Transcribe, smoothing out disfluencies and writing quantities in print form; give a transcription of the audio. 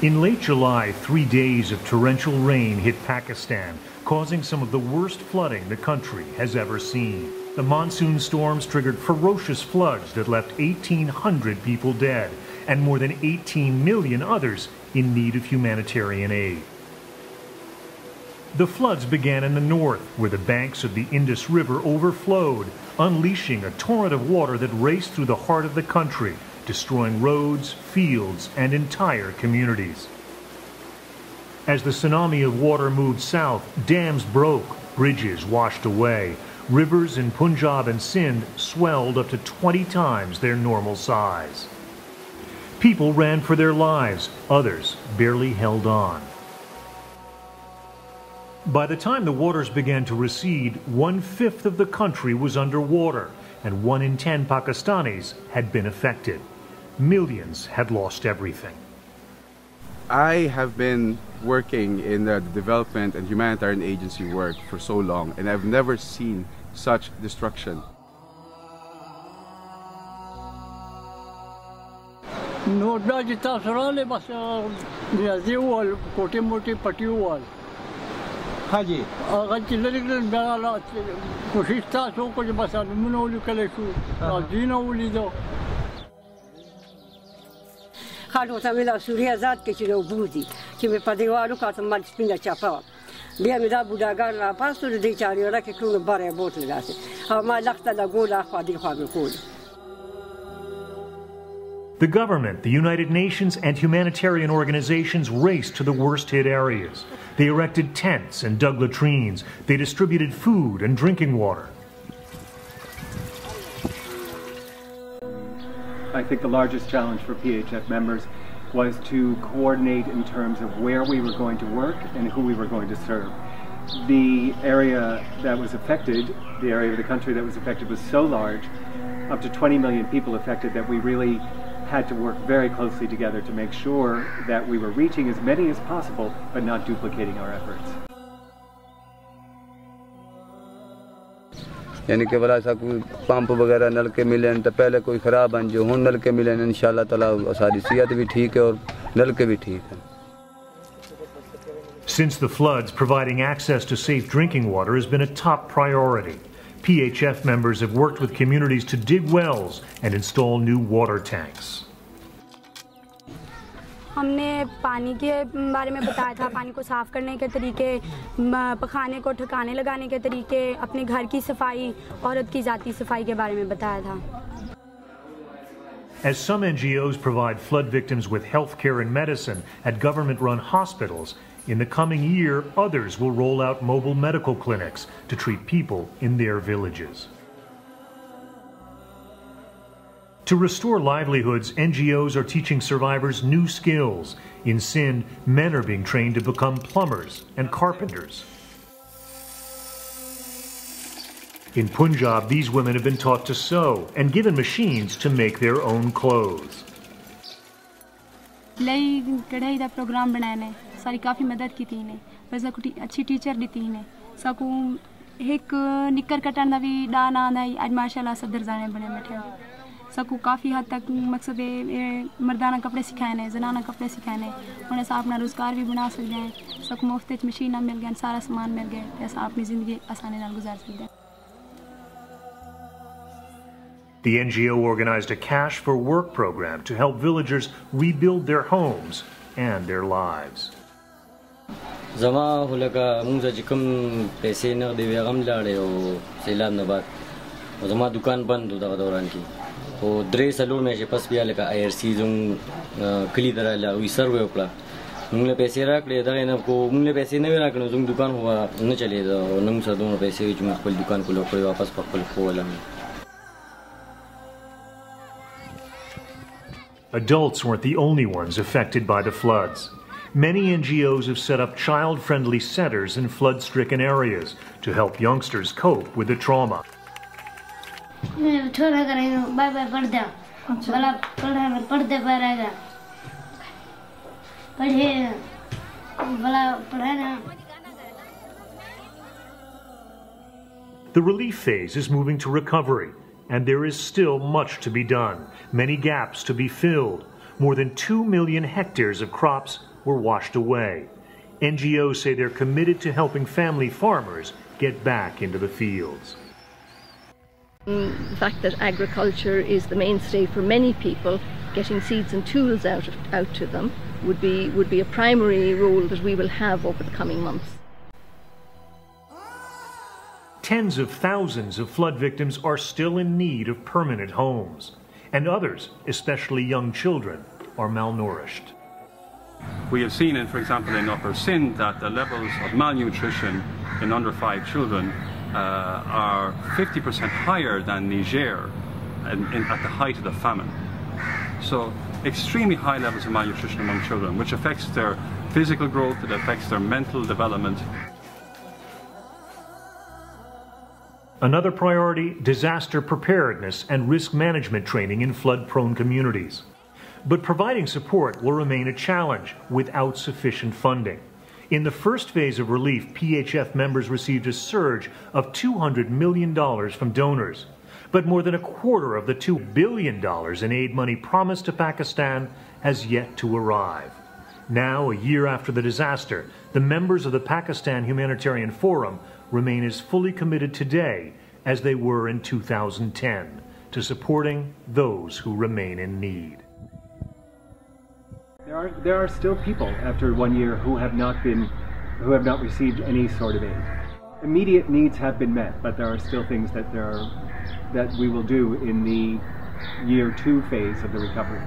In late July, 3 days of torrential rain hit Pakistan, causing some of the worst flooding the country has ever seen. The monsoon storms triggered ferocious floods that left 1,800 people dead and more than 18 million others in need of humanitarian aid. The floods began in the north, where the banks of the Indus River overflowed, unleashing a torrent of water that raced through the heart of the country, destroying roads, fields, and entire communities. As the tsunami of water moved south, dams broke, bridges washed away. Rivers in Punjab and Sindh swelled up to 20 times their normal size. People ran for their lives, others barely held on. By the time the waters began to recede, 1/5 of the country was underwater, and 1 in 10 Pakistanis had been affected. Millions had lost everything. I have been working in the development and humanitarian agency work for so long, and I've never seen such destruction. The government, the United Nations, and humanitarian organizations raced to the worst-hit areas. They erected tents and dug latrines. They distributed food and drinking water. I think the largest challenge for PHF members was to coordinate in terms of where we were going to work and who we were going to serve. The area that was affected, the area of the country that was affected was so large, up to 20 million people affected, that we really had to work very closely together to make sure that we were reaching as many as possible but not duplicating our efforts. यानी कि बड़ा सा कोई pump वगैरह नल के मिले तो पहले कोई ख़राब बन जो हुन नल के मिले इंशाल्लाह ताला सारी सेहत भी ठीक है और नल के भी ठीक है. Since the floods, providing access to safe drinking water has been a top priority. PHF members have worked with communities to dig wells and install new water tanks. हमने पानी के बारे में बताया था, पानी को साफ करने के तरीके, पखाने को ठिकाने लगाने के तरीके, अपने घर की सफाई, औरत की जाती सफाई के बारे में बताया था. As some NGOs provide flood victims with health care and medicine at government-run hospitals, in the coming year, others will roll out mobile medical clinics to treat people in their villages. To restore livelihoods, NGOs are teaching survivors new skills. In Sindh, men are being trained to become plumbers and carpenters. In Punjab, these women have been taught to sew and given machines to make their own clothes. कढ़ाई का programme बनाया ने सारी काफ़ी मदद की थी ने वैसे कुछ अच्छी टीचर दी थी ने सकूँ एक निकर कटन का भी डाना आंदा आज माशाल्लाह सब दर्जाने बने बैठे सकूँ काफ़ी हद तक मकसद मर्दाना कपड़े सिखाए ने जनाना कपड़े सिखाए ने उन्हें साथ अपना रोज़गार भी बना सकते हैं सकूँ मुफ्त मशीन मिल गए सारा सामान मिल गए ऐसा अपनी ज़िंदगी आसानी नाल गुजार सकते हैं. The NGO organized a Cash for Work program to help villagers rebuild their homes and their lives. Zama hulaka muza jikam paise na dewe gam lade o seilab na baad zama dukan band ho daga dauran ki o dre salur mein je pas bia leka IRC zung kli dara la wi serve okla mungle paise rak le daga na ko mungle paise na rak no zung dukan huwa na chale da nung sa dono paise jung khol dukan ko lo koi wapas pakol khola. Adults weren't the only ones affected by the floods. Many NGOs have set up child-friendly centers in flood-stricken areas to help youngsters cope with the trauma. The relief phase is moving to recovery, and there is still much to be done, many gaps to be filled. More than 2 million hectares of crops were washed away. NGOs say they're committed to helping family farmers get back into the fields. The fact that agriculture is the mainstay for many people, getting seeds and tools out to them would be a primary role that we will have over the coming months. Tens of thousands of flood victims are still in need of permanent homes, and others, especially young children, are malnourished. We have seen, for example, in Upper Sindh, that the levels of malnutrition in under 5 children are 50% higher than Niger at the height of the famine. So extremely high levels of malnutrition among children, which affects their physical growth, it affects their mental development. Another priority, disaster preparedness and risk management training in flood-prone communities. But providing support will remain a challenge without sufficient funding. In the first phase of relief, PHF members received a surge of $200 million from donors. But more than a quarter of the $2 billion in aid money promised to Pakistan has yet to arrive. Now, a year after the disaster, the members of the Pakistan Humanitarian Forum remain as fully committed today as they were in 2010 to supporting those who remain in need. There are still people after 1 year who have not received any sort of aid. Immediate needs have been met, but there are still things that we will do in the year 2 phase of the recovery.